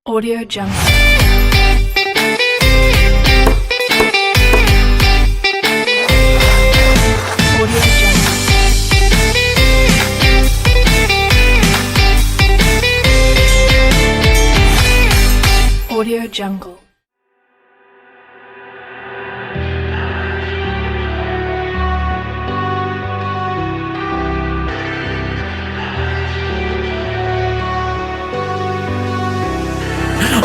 Origami. Audio Jungle.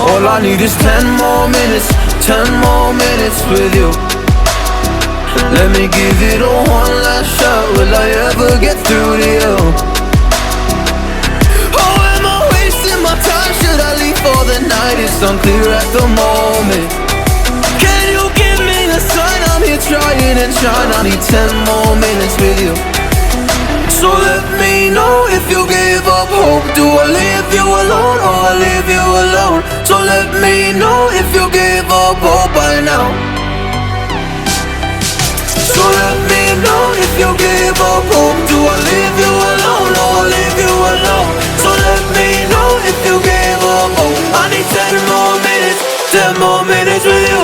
All I need is 10 more minutes, 10 more minutes with you. Let me give it a one last shot. Will I ever get through to you? Oh, am I wasting my time? Should I leave for the night? It's unclear at the moment. Can you give me a sign? I'm here trying and trying. I need 10 more minutes with you. So let me know if you gave up hope. Do I leave you alone or I leave you alone? So let me know if you gave up hope by now. So let me know if you gave up hope. Do I leave you alone or I leave you alone? So let me know if you gave up hope. I need 10 more minutes, 10 more minutes with you.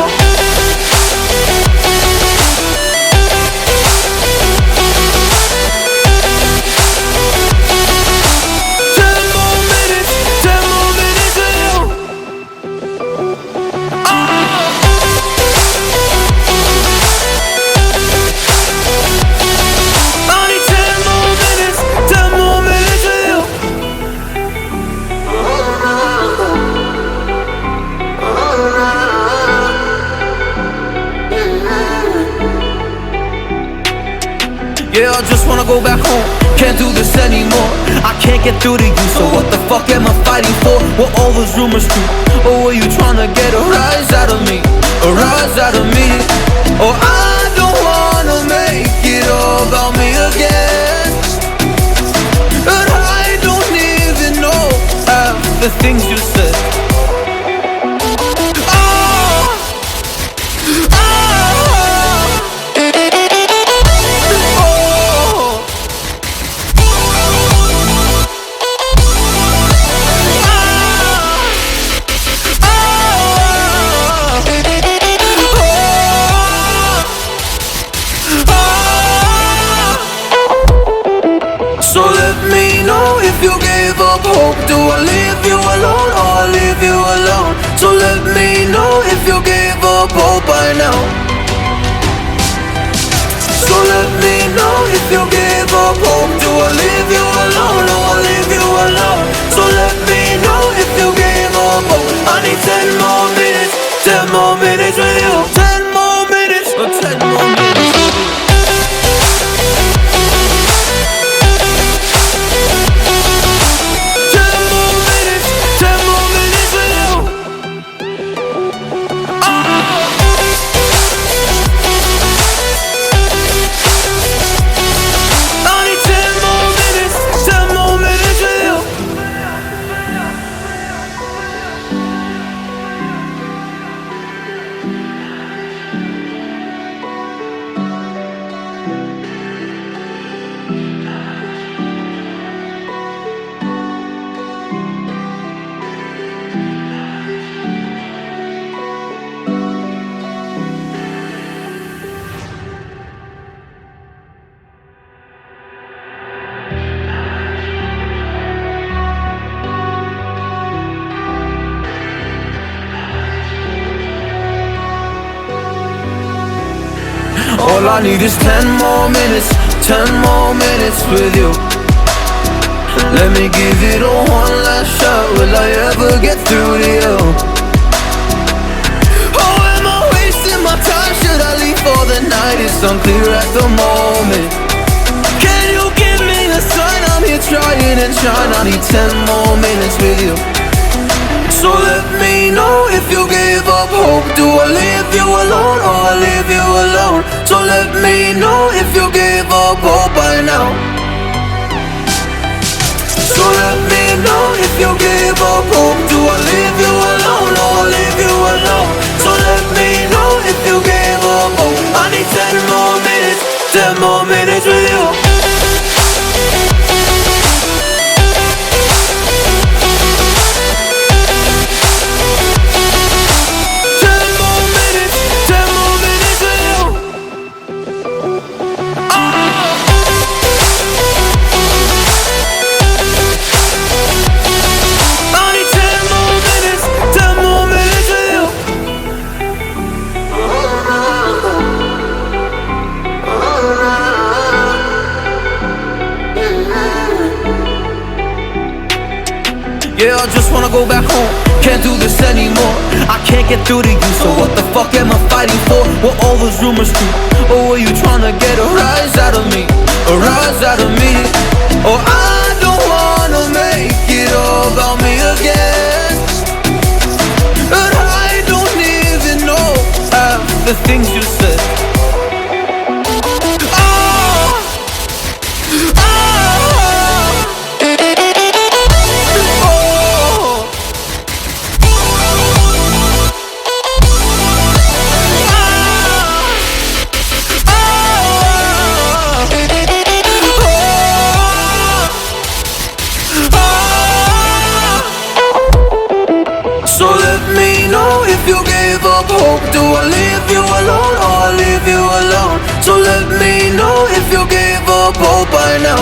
Yeah, I just wanna go back home. Can't do this anymore. I can't get through to you, so what the fuck am I fighting for? Were all those rumors true? Or were you trying to get a rise out of me? A rise out of me? Or I don't wanna make it all about me again. But I don't even know half the things you said. So let me know if you gave up hope. Do I leave you alone or I leave you alone? So let me know if you gave up hope by now. So let me know if you gave up hope. Do I leave you alone or I leave you alone? So let me know if you gave up hope. I need 10 more minutes, 10 more minutes with you. 10 more minutes, or 10 more minutes with you. All I need is 10 more minutes, 10 more minutes with you. Let me give it a one last shot. Will I ever get through to you? Oh, am I wasting my time? Should I leave for the night? It's unclear at the moment. Can you give me a sign? I'm here trying and trying. I need 10 more minutes with you. So let me know if you gave up hope. Do I leave you alone or I leave you alone? So let me know if you gave up hope by now. So let me know if you gave up hope. Do I leave you alone or I leave you alone? So let me know if you gave up hope. I need 10 more minutes, 10 more minutes with you. home. Can't do this anymore. I can't get through to you, so what the fuck am I fighting for? Were all those rumors true? Or were you trying to get a rise out of me? A rise out of me? Oh, I don't wanna make it all about me again, but I don't even know half the things you said. So let me know if you gave up hope. Do I leave you alone or I leave you alone? So let me know if you gave up hope by now.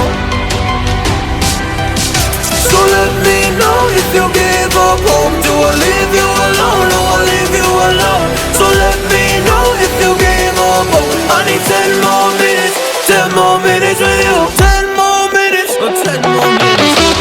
So let me know if you gave up hope. Do I leave you alone or I leave you alone? So let me know if you gave up hope. I need 10 more minutes, 10 more minutes with you. 10 more minutes, or 10 more minutes with you.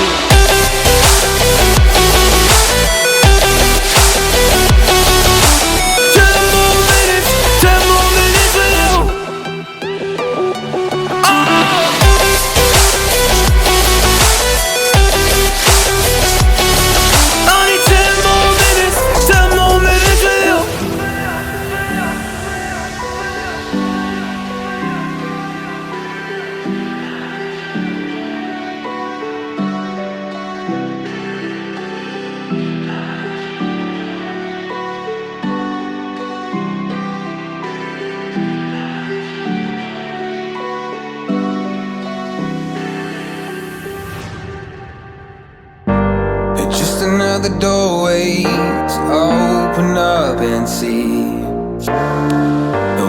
Just another doorway to open up and see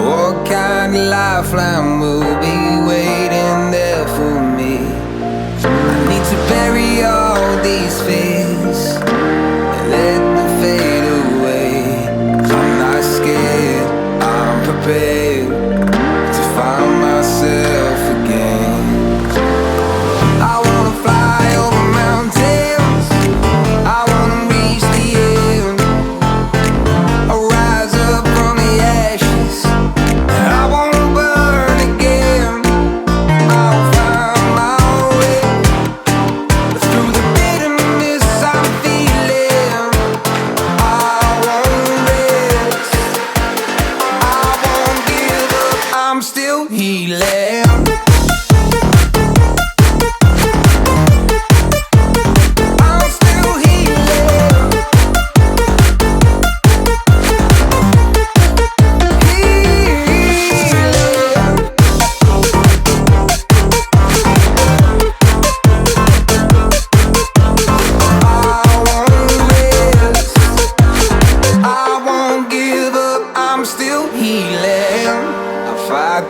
what kind of lifeline will be waiting there for me. I need to bury all these fears and let them fade away. I'm not scared, I'm prepared to find myself again. I wanna fly over mountains, I wanna reach the end, I'll rise up from the ashes, and I wanna burn again. I'll find my way through the bitterness I'm feeling. I won't rest, I won't give up, I'm still healing.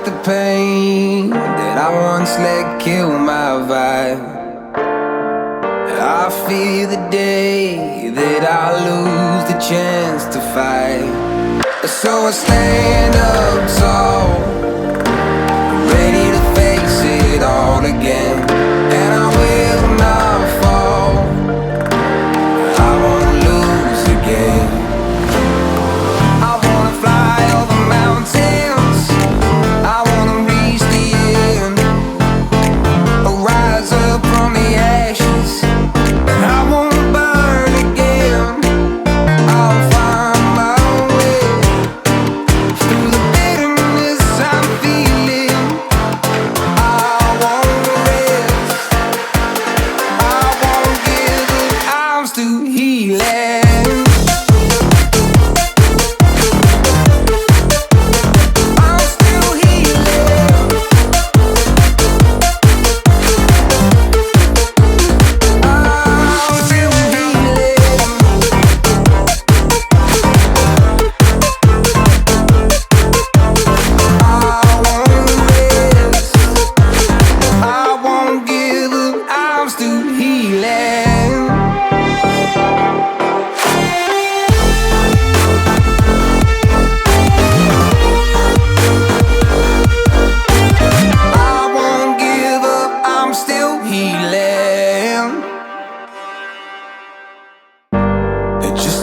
The pain that I once let kill my vibe, I fear the day that I lose the chance to fight. So I stand up tall, ready to face it all again, and I will not fall, I won't lose again. I wanna fly over mountains, I wanna reach the end, I'll rise up from the ashes, and I won't burn again. I'll find my way through the bitterness I'm feeling. I won't rest.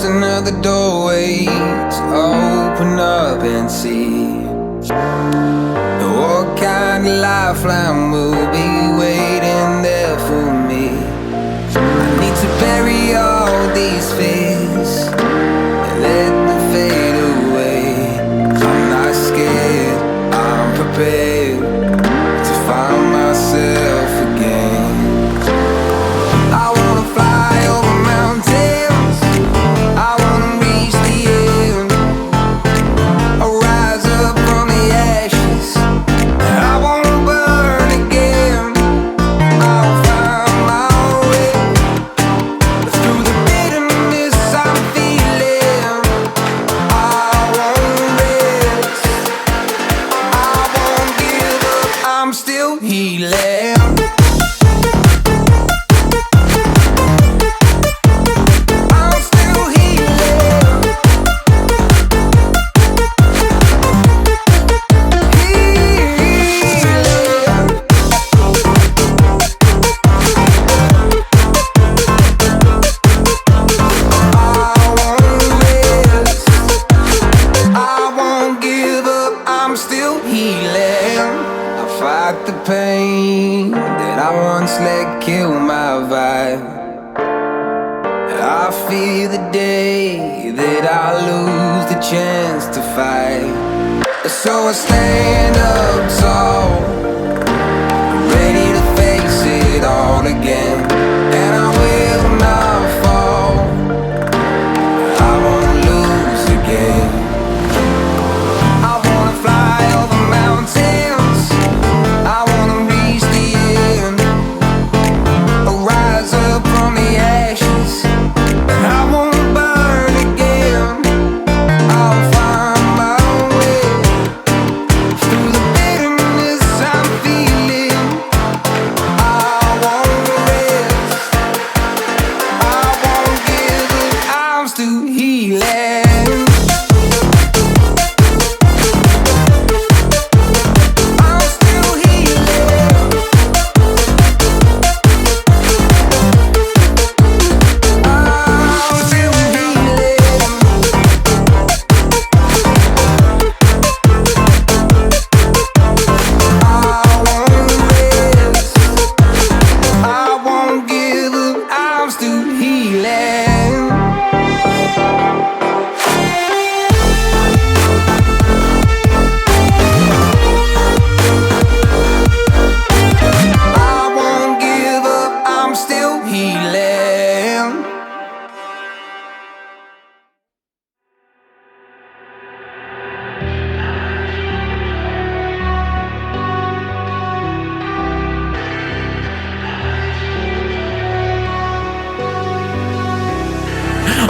just another doorway to open up and see what kind of lifeline will be waiting there for me. I need to bury all these fears and let them fade away. I'm not scared, I'm prepared to find myself again. I wanna fly over mountains, I wanna reach the end. I'll rise up from the ashes, I won't burn again. I'll find my way through the bitterness I'm feeling. I won't rest, I won't give up, I'm still healing. The pain that I once let kill my vibe, I fear the day that I lose the chance to fight. So I stand up tall, ready to face it all again. And I will not fall, I won't lose again. I wanna fly over mountains, I wanna reach the end. I'll rise up from the ashes, and I won't burn again. I'll find my way through the bitterness I'm feeling. I won't rest, I won't give up, I'm still healing.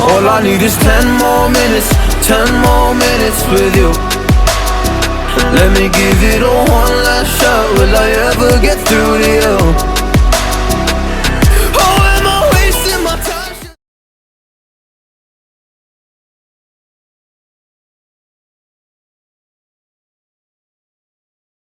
All I need is 10 more minutes, 10 more minutes with you. Let me give it a one last shot, will I ever get through to you?